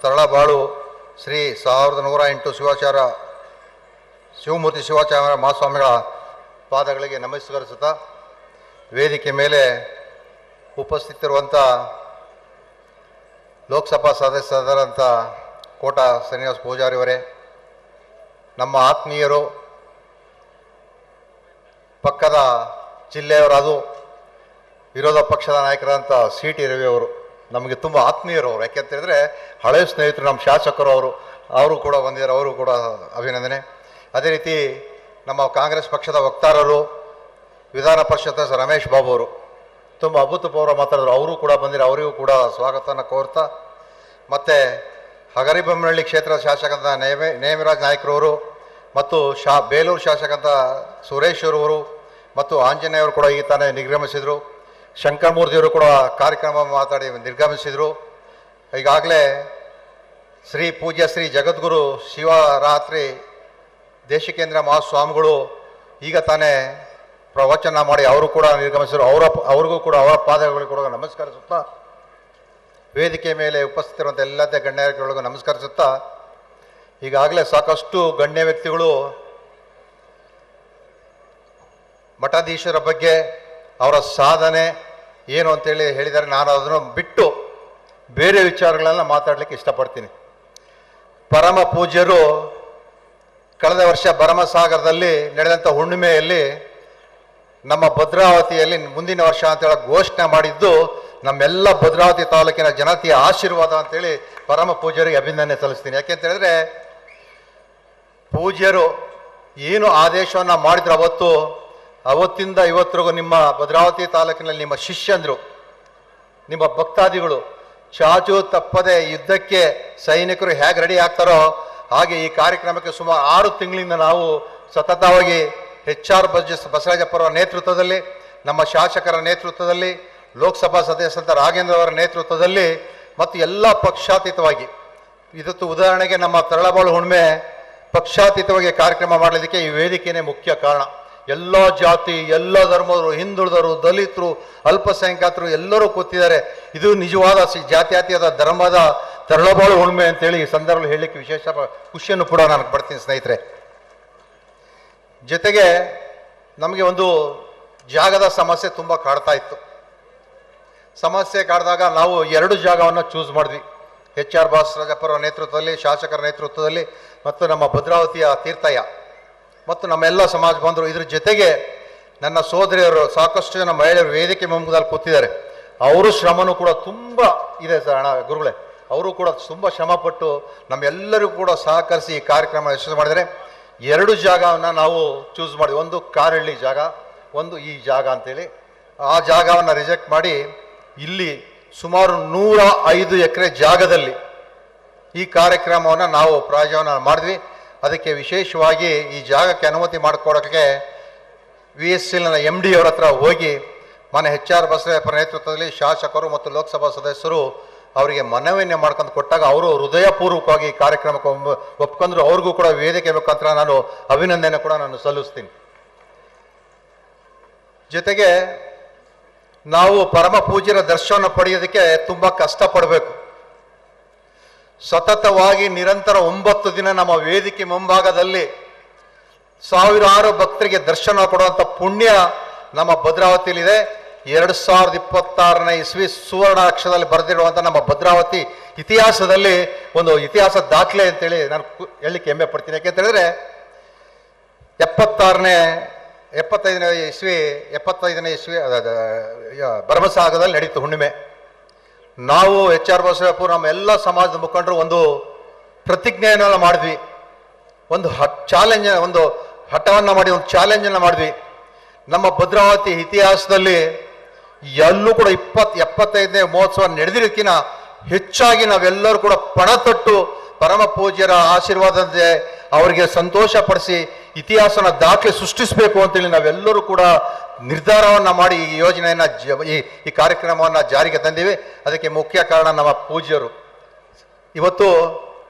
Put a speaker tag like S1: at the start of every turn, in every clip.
S1: ತರಳಬಾಳು ಶ್ರೀ 1108 ಶಿವಮೂರ್ತಿ ಶಿವಾಚಾರ್ಯ ಮಹಾಸ್ವಾಮಿಗಳ ಪಾದಗಳಿಗೆ ನಮಸ್ಕರಿಸುತ್ತಾ, ವೇದಿಕೆ ಮೇಲೆ ಉಪಸ್ಥಿತರಿರುವಂಥ ಲೋಕಸಭಾ ಸದಸ್ಯರಾದಂಥ ಕೋಟಾ ಶ್ರೀನಿವಾಸ ಪೂಜಾರಿ ಅವರೇ, ನಮ್ಮ ಆತ್ಮೀಯರು, ಪಕ್ಕದ ಜಿಲ್ಲೆಯವರಾದ ವಿರೋಧ ಪಕ್ಷದ ನಾಯಕರಾದಂಥ ಸಿ ಟಿ ರವಿ ಅವರು ನಮಗೆ ತುಂಬ ಆತ್ಮೀಯರು. ಅವರು ಯಾಕೆಂತ ಹೇಳಿದ್ರೆ ಹಳೆಯ ಸ್ನೇಹಿತರು, ನಮ್ಮ ಶಾಸಕರು ಅವರು ಕೂಡ ಬಂದಿದ್ದಾರೆ, ಅವರು ಕೂಡ ಅಭಿನಂದನೆ. ಅದೇ ರೀತಿ ನಮ್ಮ ಕಾಂಗ್ರೆಸ್ ಪಕ್ಷದ ವಕ್ತಾರರು, ವಿಧಾನ ಪರಿಷತ್ ರಮೇಶ್ ಬಾಬು ಅವರು ತುಂಬ ಅಭೂತಪೂರ್ವ ಮಾತಾಡಿದ್ರು, ಅವರು ಕೂಡ ಬಂದಿರೋ, ಅವರಿಗೂ ಕೂಡ ಸ್ವಾಗತವನ್ನು ಕೋರ್ತಾ, ಮತ್ತು ಹಗರಿಬೊಮ್ಮನಹಳ್ಳಿ ಕ್ಷೇತ್ರದ ಶಾಸಕಂತ ನೇಮಿರಾಜ್ ನಾಯ್ಕರವರು ಮತ್ತು ಬೇಲೂರು ಶಾಸಕಂತ ಸುರೇಶ್ ಅವರು ಮತ್ತು ಆಂಜನೇಯವರು ಕೂಡ ಈ ತಾನೇ ನಿರ್ಗಮಿಸಿದರು. ಶಂಕರಮೂರ್ತಿಯವರು ಕೂಡ ಕಾರ್ಯಕ್ರಮ ಮಾತಾಡಿ ನಿರ್ಗಮಿಸಿದರು. ಈಗಾಗಲೇ ಪೂಜ್ಯ ಶ್ರೀ ಜಗದ್ಗುರು ಶಿವರಾತ್ರಿ ದೇಶಿಕೇಂದ್ರ ಮಹಾಸ್ವಾಮಿಗಳು ಈಗ ತಾನೇ ಪ್ರವಚನ ಮಾಡಿ ಅವರು ಕೂಡ ನಿರ್ಗಮಿಸಿದರು. ಅವ್ರಿಗೂ ಕೂಡ ಅವರ ಪಾದಗಳಿಗೆ ಕೂಡ ನಮಸ್ಕರಿಸುತ್ತಾ, ವೇದಿಕೆ ಮೇಲೆ ಉಪಸ್ಥಿತಿರುವಂಥ ಎಲ್ಲದೇ ಗಣ್ಯಗಳಿಗೂ ನಮಸ್ಕರಿಸುತ್ತಾ, ಈಗಾಗಲೇ ಸಾಕಷ್ಟು ಗಣ್ಯ ವ್ಯಕ್ತಿಗಳು ಮಠಾಧೀಶರ ಬಗ್ಗೆ ಅವರ ಸಾಧನೆ ಏನು ಅಂತೇಳಿ ಹೇಳಿದ್ದಾರೆ. ನಾನು ಅದನ್ನು ಬಿಟ್ಟು ಬೇರೆ ವಿಚಾರಗಳನ್ನ ಮಾತಾಡಲಿಕ್ಕೆ ಇಷ್ಟಪಡ್ತೀನಿ. ಪರಮ ಪೂಜ್ಯರು ಕಳೆದ ವರ್ಷ ಭರಮಸಾಗರದಲ್ಲಿ ನಡೆದಂಥ ಹುಣ್ಣಿಮೆಯಲ್ಲಿ ನಮ್ಮ ಭದ್ರಾವತಿಯಲ್ಲಿ ಮುಂದಿನ ವರ್ಷ ಅಂತೇಳಿ ಘೋಷಣೆ ಮಾಡಿದ್ದು ನಮ್ಮೆಲ್ಲ ಭದ್ರಾವತಿ ತಾಲೂಕಿನ ಜನತೆಯ ಆಶೀರ್ವಾದ ಅಂತೇಳಿ ಪರಮ ಪೂಜ್ಯರಿಗೆ ಅಭಿನಂದನೆ ಸಲ್ಲಿಸ್ತೀನಿ. ಯಾಕೆಂತ ಹೇಳಿದ್ರೆ ಪೂಜ್ಯರು ಏನು ಆದೇಶವನ್ನು ಮಾಡಿದ್ರು ಅವತ್ತಿಂದ ಇವತ್ತರೆಗೂ ನಿಮ್ಮ ಭದ್ರಾವತಿ ತಾಲೂಕಿನಲ್ಲಿ ನಿಮ್ಮ ಶಿಷ್ಯಂದರು, ನಿಮ್ಮ ಭಕ್ತಾದಿಗಳು ಚಾಚು ತಪ್ಪದೆ ಯುದ್ಧಕ್ಕೆ ಸೈನಿಕರು ಹೇಗೆ ರೆಡಿ ಆಗ್ತಾರೋ ಹಾಗೆ ಈ ಕಾರ್ಯಕ್ರಮಕ್ಕೆ ಸುಮಾರು 6 ತಿಂಗಳಿಂದ ನಾವು ಸತತವಾಗಿ HR ಬಸವರಾಜಪ್ಪರ ನೇತೃತ್ವದಲ್ಲಿ, ನಮ್ಮ ಶಾಸಕರ ನೇತೃತ್ವದಲ್ಲಿ, ಲೋಕಸಭಾ ಸದಸ್ಯರಾದ ರಾಘೇಂದ್ರ ಅವರ ನೇತೃತ್ವದಲ್ಲಿ ಮತ್ತು ಎಲ್ಲ ಪಕ್ಷಾತೀತವಾಗಿ, ಇದತ್ತು ಉದಾಹರಣೆಗೆ ನಮ್ಮ ತರಳಬಾಳು ಹುಣ್ಣಿಮೆ ಪಕ್ಷಾತೀತವಾಗಿ ಕಾರ್ಯಕ್ರಮ ಮಾಡಲಿಕ್ಕೆ ಈ ವೇದಿಕೆಯೇ ಮುಖ್ಯ ಕಾರಣ. ಎಲ್ಲ ಜಾತಿ, ಎಲ್ಲ ಧರ್ಮದವರು, ಹಿಂದುಳಿದವರು, ದಲಿತರು, ಅಲ್ಪಸಂಖ್ಯಾತರು ಎಲ್ಲರೂ ಕೂತಿದ್ದಾರೆ. ಇದು ನಿಜವಾದ ಜಾತ್ಯತೀತ ಧರ್ಮದ ತರಳಬಾಳು ಹುಣ್ಣಿಮೆ ಅಂತೇಳಿ ಈ ಸಂದರ್ಭದಲ್ಲಿ ಹೇಳಲಿಕ್ಕೆ ವಿಶೇಷ ಖುಷಿಯನ್ನು ಕೂಡ ನಾನು ಪಡ್ತೀನಿ ಸ್ನೇಹಿತರೆ. ಜೊತೆಗೆ ನಮಗೆ ಒಂದು ಜಾಗದ ಸಮಸ್ಯೆ ತುಂಬ ಕಾಡ್ತಾ ಇತ್ತು. ಸಮಸ್ಯೆ ಕಾಡಿದಾಗ ನಾವು 2 ಜಾಗವನ್ನು ಚೂಸ್ ಮಾಡಿದ್ವಿ. HR ಬಸವರಾಜಪ್ಪರ ನೇತೃತ್ವದಲ್ಲಿ, ಶಾಸಕರ ನೇತೃತ್ವದಲ್ಲಿ ಮತ್ತು ನಮ್ಮ ಭದ್ರಾವತಿಯ ತೀರ್ಥಯ್ಯ ಮತ್ತು ನಮ್ಮೆಲ್ಲ ಸಮಾಜ ಬಂದರು. ಇದ್ರ ಜೊತೆಗೆ ನನ್ನ ಸೋದರಿಯರು ಸಾಕಷ್ಟು ಜನ ಮಹಿಳೆಯರು ವೇದಿಕೆ ಮುಂಭಾಗದಲ್ಲಿ ಕೂತಿದ್ದಾರೆ. ಅವರು ಶ್ರಮನೂ ಕೂಡ ತುಂಬ ಇದೆ ಗುರುಗಳೇ. ಅವರು ಕೂಡ ತುಂಬ ಶ್ರಮಪಟ್ಟು ನಮ್ಮೆಲ್ಲರಿಗೂ ಕೂಡ ಸಹಕರಿಸಿ ಈ ಕಾರ್ಯಕ್ರಮ ಯಶಸ್ವಿ ಮಾಡಿದರೆ 2 ಜಾಗವನ್ನು ನಾವು ಚೂಸ್ ಮಾಡಿದ್ವಿ. ಒಂದು ಕಾರಹಳ್ಳಿ ಜಾಗ, ಒಂದು ಈ ಜಾಗ ಅಂತೇಳಿ. ಆ ಜಾಗವನ್ನು ರಿಜೆಕ್ಟ್ ಮಾಡಿ ಇಲ್ಲಿ ಸುಮಾರು 105 ಎಕರೆ ಜಾಗದಲ್ಲಿ ಈ ಕಾರ್ಯಕ್ರಮವನ್ನು ನಾವು ಪ್ರಾಯೋಜನ ಮಾಡಿದ್ವಿ. ಅದಕ್ಕೆ ವಿಶೇಷವಾಗಿ ಈ ಜಾಗಕ್ಕೆ ಅನುಮತಿ ಮಾಡಿಕೊಡೋಕ್ಕೆ VSL MD ಅವರ ಹತ್ರ ಹೋಗಿ ಮಾನ್ಯ HR ಬಸವರಾಜಪ್ಪರ ನೇತೃತ್ವದಲ್ಲಿ ಶಾಸಕರು ಮತ್ತು ಲೋಕಸಭಾ ಸದಸ್ಯರು ಅವರಿಗೆ ಮನವಿಯನ್ನು ಮಾಡ್ಕೊಂಡು ಕೊಟ್ಟಾಗ ಅವರು ಹೃದಯಪೂರ್ವಕವಾಗಿ ಈ ಕಾರ್ಯಕ್ರಮಕ್ಕೆ ಒಪ್ಕೊಂಡ್ರು. ಅವ್ರಿಗೂ ಕೂಡ ವೇದಿಕೆ ಮುಖಾಂತರ ನಾನು ಅಭಿನಂದನೆ ಕೂಡ ನಾನು ಸಲ್ಲಿಸ್ತೀನಿ. ಜೊತೆಗೆ ನಾವು ಪರಮ ಪೂಜ್ಯರ ದರ್ಶನ ಪಡೆಯೋದಕ್ಕೆ ತುಂಬ ಕಷ್ಟಪಡಬೇಕು. ಸತತವಾಗಿ ನಿರಂತರ 9 ದಿನ ನಮ್ಮ ವೇದಿಕೆ ಮುಂಭಾಗದಲ್ಲಿ ಸಾವಿರಾರು ಭಕ್ತರಿಗೆ ದರ್ಶನ ಕೊಡುವಂಥ ಪುಣ್ಯ ನಮ್ಮ ಭದ್ರಾವತಿಯಲ್ಲಿದೆ. 2026ನೇ ಇಸ್ವಿ ಸುವರ್ಣ ಅಕ್ಷರದಲ್ಲಿ ಬರೆದಿರುವಂಥ ನಮ್ಮ ಭದ್ರಾವತಿ ಇತಿಹಾಸದಲ್ಲಿ ಒಂದು ಇತಿಹಾಸ ದಾಖಲೆ ಅಂತೇಳಿ ನಾನು ಹೇಳಲಿಕ್ಕೆ ಹೆಮ್ಮೆ ಪಡ್ತೀನಿ. ಯಾಕೆಂತ ಹೇಳಿದ್ರೆ 75ನೇ ಇಸ್ವಿ ಭರಮಸಾಗರದಲ್ಲಿ ನಡೀತು ಹುಣ್ಣಿಮೆ. ನಾವು HR ಬಸವರಾಜಪ್ಪ ನಮ್ಮ ಎಲ್ಲ ಸಮಾಜದ ಮುಖಂಡರು ಒಂದು ಪ್ರತಿಜ್ಞೆಯನ್ನು ಮಾಡಿದ್ವಿ, ಒಂದು ಹಠವನ್ನು ಮಾಡಿ ಒಂದು ಚಾಲೆಂಜನ್ನು ಮಾಡಿದ್ವಿ. ನಮ್ಮ ಭದ್ರಾವತಿ ಇತಿಹಾಸದಲ್ಲಿ ಎಲ್ಲೂ ಕೂಡ 75ನೇ ಮಹೋತ್ಸವ ನಡೆದಿರೋಕ್ಕಿಂತ ಹೆಚ್ಚಾಗಿ ನಾವೆಲ್ಲರೂ ಕೂಡ ಪಣ ತೊಟ್ಟು ಪರಮ ಪೂಜ್ಯರ ಆಶೀರ್ವಾದದಂತೆ ಅವರಿಗೆ ಸಂತೋಷ ಪಡಿಸಿ ಇತಿಹಾಸನ ದಾಖಲೆ ಸೃಷ್ಟಿಸಬೇಕು ಅಂತೇಳಿ ನಾವೆಲ್ಲರೂ ಕೂಡ ನಿರ್ಧಾರವನ್ನು ಮಾಡಿ ಈ ಯೋಜನೆಯನ್ನು ಈ ಕಾರ್ಯಕ್ರಮವನ್ನು ಜಾರಿಗೆ ತಂದಿವಿ. ಅದಕ್ಕೆ ಮುಖ್ಯ ಕಾರಣ ನಮ್ಮ ಪೂಜ್ಯರು. ಇವತ್ತು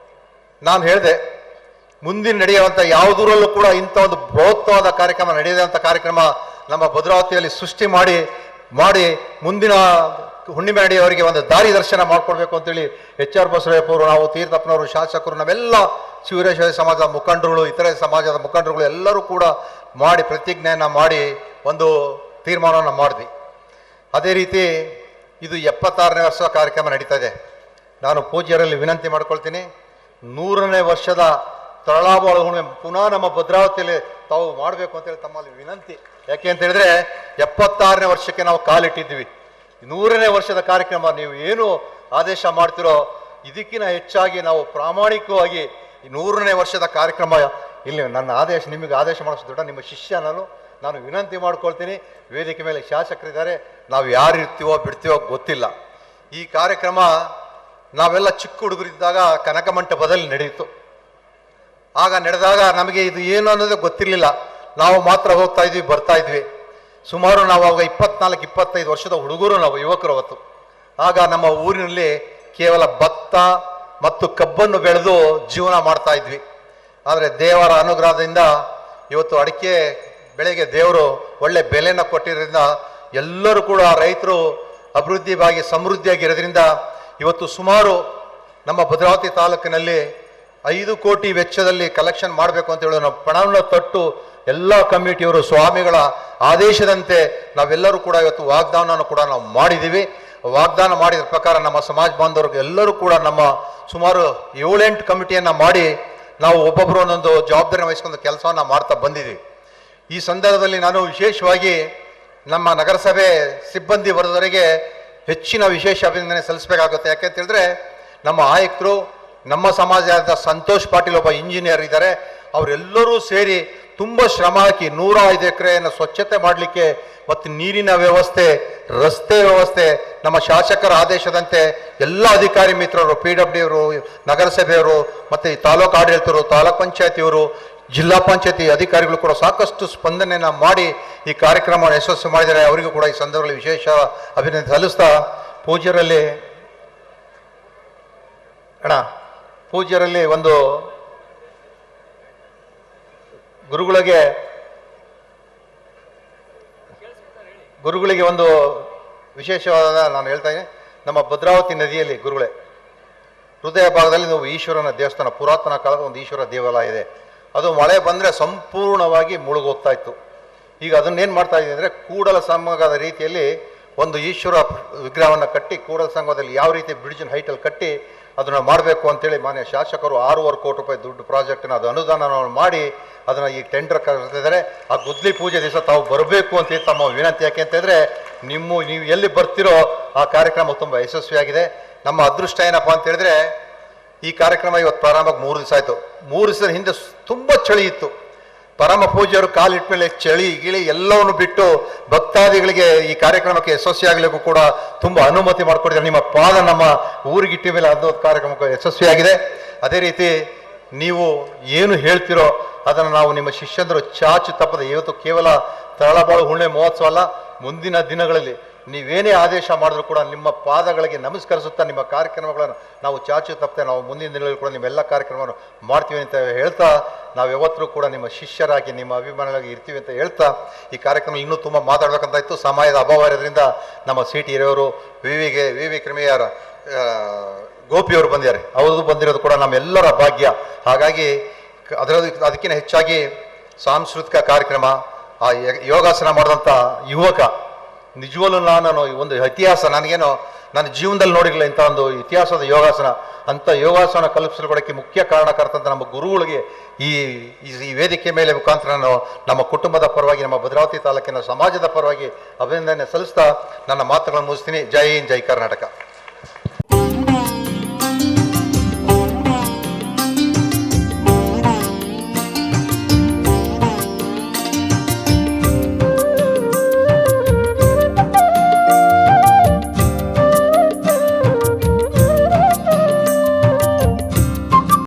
S1: ನಾನು ಹೇಳಿದೆ, ಮುಂದಿನ ನಡೆಯುವಂಥ ಯಾವುದರಲ್ಲೂ ಕೂಡ ಇಂಥ ಒಂದು ಬೃಹತ್ವಾದ ಕಾರ್ಯಕ್ರಮ ನಡೆಯುವಂಥ ಕಾರ್ಯಕ್ರಮ ನಮ್ಮ ಭದ್ರಾವತಿಯಲ್ಲಿ ಸೃಷ್ಟಿ ಮಾಡಿ ಮಾಡಿ ಮುಂದಿನ ಹುಣ್ಣಿಮೆ ಅವರಿಗೆ ಒಂದು ದಾರಿ ದರ್ಶನ ಮಾಡಿಕೊಡ್ಬೇಕು ಅಂತೇಳಿ ಎಚ್ ಆರ್ ಬಸವರಾಯಪ್ಪ ಅವರು, ನಾವು ತೀರ್ಥಪ್ಪನವರು, ಶಾಸಕರು, ನಾವೆಲ್ಲ ಶಿವರೇಶ್ವರ ಸಮಾಜದ ಮುಖಂಡರುಗಳು, ಇತರೆ ಸಮಾಜದ ಮುಖಂಡರುಗಳು ಎಲ್ಲರೂ ಕೂಡ ಮಾಡಿ ಪ್ರತಿಜ್ಞೆಯನ್ನು ಮಾಡಿ ಒಂದು ತೀರ್ಮಾನವನ್ನು ಮಾಡಿದ್ವಿ. ಅದೇ ರೀತಿ ಇದು 76ನೇ ವರ್ಷ ಕಾರ್ಯಕ್ರಮ ನಡೀತಾ ಇದೆ. ನಾನು ಪೂಜ್ಯರಲ್ಲಿ ವಿನಂತಿ ಮಾಡ್ಕೊಳ್ತೀನಿ, 100ನೇ ವರ್ಷದ ತರಳಾಬಾಳು ಹುಣ್ಣಿಮೆ ಪುನಃ ನಮ್ಮ ಭದ್ರಾವತಿಯಲ್ಲಿ ತಾವು ಮಾಡಬೇಕು ಅಂತೇಳಿ ತಮ್ಮಲ್ಲಿ ವಿನಂತಿ. ಯಾಕೆ ಅಂತ ಹೇಳಿದ್ರೆ 76ನೇ ವರ್ಷಕ್ಕೆ ನಾವು ಕಾಲಿಟ್ಟಿದ್ವಿ. 100ನೇ ವರ್ಷದ ಕಾರ್ಯಕ್ರಮ ನೀವು ಏನು ಆದೇಶ ಮಾಡ್ತಿರೋ ಇದಕ್ಕಿಂತ ಹೆಚ್ಚಾಗಿ ನಾವು ಪ್ರಾಮಾಣಿಕವಾಗಿ 100ನೇ ವರ್ಷದ ಕಾರ್ಯಕ್ರಮ ಇಲ್ಲಿ ನನ್ನ ಆದೇಶ, ನಿಮಗೆ ಆದೇಶ ಮಾಡಿಸೋ ದೊಡ್ಡ ನಿಮ್ಮ ಶಿಷ್ಯ ನಾನು ವಿನಂತಿ ಮಾಡ್ಕೊಳ್ತೀನಿ. ವೇದಿಕೆ ಮೇಲೆ ಶಾಸಕರಿದ್ದಾರೆ, ನಾವು ಯಾರು ಇರ್ತೀವೋ ಬಿಡ್ತೀವೋ ಗೊತ್ತಿಲ್ಲ. ಈ ಕಾರ್ಯಕ್ರಮ ನಾವೆಲ್ಲ ಚಿಕ್ಕ ಹುಡುಗರಿದ್ದಾಗ ಕನಕ ಮಂಟಪದಲ್ಲಿ ನಡೆಯಿತು. ಆಗ ನಡೆದಾಗ ನಮಗೆ ಇದು ಏನು ಅನ್ನೋದು ಗೊತ್ತಿರಲಿಲ್ಲ. ನಾವು ಮಾತ್ರ ಹೋಗ್ತಾ ಇದ್ವಿ, ಬರ್ತಾ ಇದ್ವಿ. ಸುಮಾರು ನಾವು ಆವಾಗ 24-25 ವರ್ಷದ ಹುಡುಗರು, ನಾವು ಯುವಕರು ಅವತ್ತು. ಆಗ ನಮ್ಮ ಊರಿನಲ್ಲಿ ಕೇವಲ ಭತ್ತ ಮತ್ತು ಕಬ್ಬನ್ನು ಬೆಳೆದು ಜೀವನ ಮಾಡ್ತಾ ಇದ್ವಿ. ಆದರೆ ದೇವರ ಅನುಗ್ರಹದಿಂದ ಇವತ್ತು ಅಡಿಕೆ ಬೆಳೆಗೆ ದೇವರು ಒಳ್ಳೆ ಬೆಲೆನ ಕೊಟ್ಟಿರೋದ್ರಿಂದ ಎಲ್ಲರೂ ಕೂಡ ರೈತರು ಅಭಿವೃದ್ಧಿಯಾಗಿ ಸಮೃದ್ಧಿಯಾಗಿರೋದ್ರಿಂದ ಇವತ್ತು ಸುಮಾರು ನಮ್ಮ ಭದ್ರಾವತಿ ತಾಲೂಕಿನಲ್ಲಿ 5 ಕೋಟಿ ವೆಚ್ಚದಲ್ಲಿ ಕಲೆಕ್ಷನ್ ಮಾಡಬೇಕು ಅಂತ ಹೇಳಿ ನಾವು ಪಣವನ್ನು ತೊಟ್ಟು ಎಲ್ಲ ಕಮಿಟಿಯವರು ಸ್ವಾಮಿಗಳ ಆದೇಶದಂತೆ ನಾವೆಲ್ಲರೂ ಕೂಡ ಇವತ್ತು ವಾಗ್ದಾನವನ್ನು ಕೂಡ ನಾವು ಮಾಡಿದ್ದೀವಿ. ವಾಗ್ದಾನ ಮಾಡಿದ ಪ್ರಕಾರ ನಮ್ಮ ಸಮಾಜ ಬಾಂಧವರಿಗೆ ಎಲ್ಲರೂ ಕೂಡ ನಮ್ಮ ಸುಮಾರು 7-8 ಕಮಿಟಿಯನ್ನು ಮಾಡಿ ನಾವು ಒಬ್ಬೊಬ್ಬರು ಒಂದೊಂದು ಜವಾಬ್ದಾರಿ ವಹಿಸ್ಕೊಂಡು ಕೆಲಸವನ್ನು ಮಾಡ್ತಾ ಬಂದಿದ್ದೀವಿ. ಈ ಸಂದರ್ಭದಲ್ಲಿ ನಾನು ವಿಶೇಷವಾಗಿ ನಮ್ಮ ನಗರಸಭೆ ಸಿಬ್ಬಂದಿ ವರ್ಗದವರಿಗೆ ಹೆಚ್ಚಿನ ವಿಶೇಷ ಅಭಿನಂದನೆ ಸಲ್ಲಿಸಬೇಕಾಗುತ್ತೆ. ಯಾಕೆಂತ ಹೇಳಿದ್ರೆ ನಮ್ಮ ಆಯುಕ್ತರು, ನಮ್ಮ ಸಮಾಜದ ಸಂತೋಷ್ ಪಾಟೀಲ್ ಒಬ್ಬ ಇಂಜಿನಿಯರ್ ಇದ್ದಾರೆ, ಅವರೆಲ್ಲರೂ ಸೇರಿ ತುಂಬ ಶ್ರಮ ಹಾಕಿ 105 ಎಕರೆಯನ್ನು ಸ್ವಚ್ಛತೆ ಮಾಡಲಿಕ್ಕೆ ಮತ್ತು ನೀರಿನ ವ್ಯವಸ್ಥೆ, ರಸ್ತೆ ವ್ಯವಸ್ಥೆ, ನಮ್ಮ ಶಾಸಕರ ಆದೇಶದಂತೆ ಎಲ್ಲ ಅಧಿಕಾರಿ ಮಿತ್ರರು, PWD ಅವರು, ನಗರಸಭೆಯವರು ಮತ್ತು ತಾಲೂಕು ಆಡಳಿತರು, ತಾಲೂಕ್ ಪಂಚಾಯತಿಯವರು, ಜಿಲ್ಲಾ ಪಂಚಾಯತಿ ಅಧಿಕಾರಿಗಳು ಕೂಡ ಸಾಕಷ್ಟು ಸ್ಪಂದನೆಯನ್ನು ಮಾಡಿ ಈ ಕಾರ್ಯಕ್ರಮವನ್ನು ಯಶಸ್ವಿ ಮಾಡಿದ್ದಾರೆ. ಅವರಿಗೂ ಕೂಡ ಈ ಸಂದರ್ಭದಲ್ಲಿ ವಿಶೇಷ ಅಭಿನಂದನೆ ಸಲ್ಲಿಸ್ತಾ ಪೂಜ್ಯರಲ್ಲಿ ಒಂದು ಗುರುಗಳಿಗೆ ಒಂದು ವಿಶೇಷವಾದ ನಾನು ಹೇಳ್ತಾ ಇದ್ದೀನಿ. ನಮ್ಮ ಭದ್ರಾವತಿ ನದಿಯಲ್ಲಿ ಗುರುಗಳೇ ಹೃದಯ ಭಾಗದಲ್ಲಿ ನಾವು ಈಶ್ವರನ ದೇವಸ್ಥಾನ, ಪುರಾತನ ಕಾಲದ ಒಂದು ಈಶ್ವರ ದೇವಾಲಯ ಇದೆ. ಅದು ಮಳೆ ಬಂದರೆ ಸಂಪೂರ್ಣವಾಗಿ ಮುಳುಗೋಗ್ತಾ ಇತ್ತು. ಈಗ ಅದನ್ನೇನು ಮಾಡ್ತಾ ಇದ್ದೀವಿ ಅಂದರೆ ಕೂಡಲ ಸಂಗಮದ ರೀತಿಯಲ್ಲಿ ಒಂದು ಈಶ್ವರ ವಿಗ್ರಹವನ್ನು ಕಟ್ಟಿ ಕೂಡಲ ಸಂಗಮದಲ್ಲಿ ಯಾವ ರೀತಿ ಬ್ರಿಡ್ಜಿನ ಹೈಟಲ್ಲಿ ಕಟ್ಟಿ ಅದನ್ನು ಮಾಡಬೇಕು ಅಂತೇಳಿ ಮಾನ್ಯ ಶಾಸಕರು 6.5 ಕೋಟಿ ರೂಪಾಯಿ ದುಡ್ಡು ಪ್ರಾಜೆಕ್ಟನ್ನು ಅದು ಅನುದಾನವನ್ನು ಮಾಡಿ ಅದನ್ನು ಈಗ ಟೆಂಡರ್ ಕರೆದಿದ್ದಾರೆ. ಆ ಗುದ್ಲಿ ಪೂಜೆ ದಿವಸ ತಾವು ಬರಬೇಕು ಅಂತ ತಮ್ಮ ವಿನಂತಿ. ಯಾಕೆ ಅಂತ ಹೇಳಿದ್ರೆ ನೀವು ಎಲ್ಲಿ ಬರ್ತಿರೋ ಆ ಕಾರ್ಯಕ್ರಮ ತುಂಬ ಯಶಸ್ವಿಯಾಗಿದೆ. ನಮ್ಮ ಅದೃಷ್ಟ ಏನಪ್ಪ ಅಂತ ಹೇಳಿದ್ರೆ ಈ ಕಾರ್ಯಕ್ರಮ ಇವತ್ತು ಪ್ರಾರಂಭಕ್ಕೆ 3 ದಿವಸ ಆಯಿತು. 3 ದಿವಸದ ಹಿಂದೆ ತುಂಬ ಚಳಿ ಇತ್ತು. ಪರಮ ಪೂಜ್ಯರು ಕಾಲಿಟ್ಟ ಮೇಲೆ ಚಳಿ ಗಿಳಿ ಎಲ್ಲವನ್ನು ಬಿಟ್ಟು ಭಕ್ತಾದಿಗಳಿಗೆ ಈ ಕಾರ್ಯಕ್ರಮಕ್ಕೆ ಯಶಸ್ವಿಯಾಗಲಿಕ್ಕೂ ಕೂಡ ತುಂಬ ಅನುಮತಿ ಮಾಡಿಕೊಟ್ಟಿದ್ದಾರೆ. ನಿಮ್ಮ ಪಾದ ನಮ್ಮ ಊರಿಗಿಟ್ಟ ಮೇಲೆ ಅದು ಕಾರ್ಯಕ್ರಮಕ್ಕೆ ಯಶಸ್ವಿಯಾಗಿದೆ. ಅದೇ ರೀತಿ ನೀವು ಏನು ಹೇಳ್ತಿರೋ ಅದನ್ನು ನಾವು ನಿಮ್ಮ ಶಿಷ್ಯಂದರು ಚಾಚು ತಪ್ಪದೆ, ಇವತ್ತು ಕೇವಲ ತರಳಬಾಳು ಹುಣ್ಣೆ ಮಹೋತ್ಸವ ಅಲ್ಲ, ಮುಂದಿನ ದಿನಗಳಲ್ಲಿ ನೀವೇನೇ ಆದೇಶ ಮಾಡಿದ್ರು ಕೂಡ ನಿಮ್ಮ ಪಾದಗಳಿಗೆ ನಮಸ್ಕರಿಸುತ್ತಾ ನಿಮ್ಮ ಕಾರ್ಯಕ್ರಮಗಳನ್ನು ನಾವು ಚಾಚು ತಪ್ಪದೆ ನಾವು ಮುಂದಿನ ದಿನಗಳಲ್ಲಿ ಕೂಡ ನಿಮ್ಮೆಲ್ಲ ಕಾರ್ಯಕ್ರಮವನ್ನು ಮಾಡ್ತೀವಿ ಅಂತ ಹೇಳ್ತಾ, ನಾವು ಯಾವತ್ತೂ ಕೂಡ ನಿಮ್ಮ ಶಿಷ್ಯರಾಗಿ ನಿಮ್ಮ ಅಭಿಮಾನಿಗಳಾಗಿ ಇರ್ತೀವಿ ಅಂತ ಹೇಳ್ತಾ ಈ ಕಾರ್ಯಕ್ರಮ ಇನ್ನೂ ತುಂಬ ಮಾತಾಡಬೇಕಂತ ಇತ್ತು. ಸಮಯದ ಅಭಾವ ಇರೋದ್ರಿಂದ ನಮ್ಮ CT ಹಿರಿಯವರು, ವಿ ಕ್ರಿಮಿಯರ ಗೋಪಿಯವರು ಬಂದಿದ್ದಾರೆ. ಅವ್ರದ್ದು ಬಂದಿರೋದು ಕೂಡ ನಮ್ಮೆಲ್ಲರ ಭಾಗ್ಯ. ಹಾಗಾಗಿ ಅದಕ್ಕಿಂತ ಹೆಚ್ಚಾಗಿ ಸಾಂಸ್ಕೃತಿಕ ಕಾರ್ಯಕ್ರಮ, ಆ ಯೋಗಾಸನ ಮಾಡಿದಂಥ ಯುವಕ, ನಿಜವಲ್ಲೂ ನಾನು ಒಂದು ಇತಿಹಾಸ ನನಗೇನೋ ನನ್ನ ಜೀವನದಲ್ಲಿ ನೋಡಿರಲಿಲ್ಲ ಇಂಥ ಒಂದು ಇತಿಹಾಸದ ಯೋಗಾಸನ. ಅಂಥ ಯೋಗಾಸನ ಕಲ್ಪಿಸಿಕೊಡೋಕ್ಕೆ ಮುಖ್ಯ ಕಾರಣಕರ್ತಂತ ನಮ್ಮ ಗುರುಗಳಿಗೆ ಈ ವೇದಿಕೆ ಮೇಲೆ ಮುಖಾಂತರ ನಾನು ನಮ್ಮ ಕುಟುಂಬದ ಪರವಾಗಿ, ನಮ್ಮ ಭದ್ರಾವತಿ ತಾಲೂಕಿನ ಸಮಾಜದ ಪರವಾಗಿ ಅಭಿನಂದನೆ ಸಲ್ಲಿಸ್ತಾ ನನ್ನ ಮಾತುಗಳನ್ನು ಮುಗಿಸ್ತೀನಿ. ಜೈ ಹಿಂದ್, ಜೈ ಕರ್ನಾಟಕ.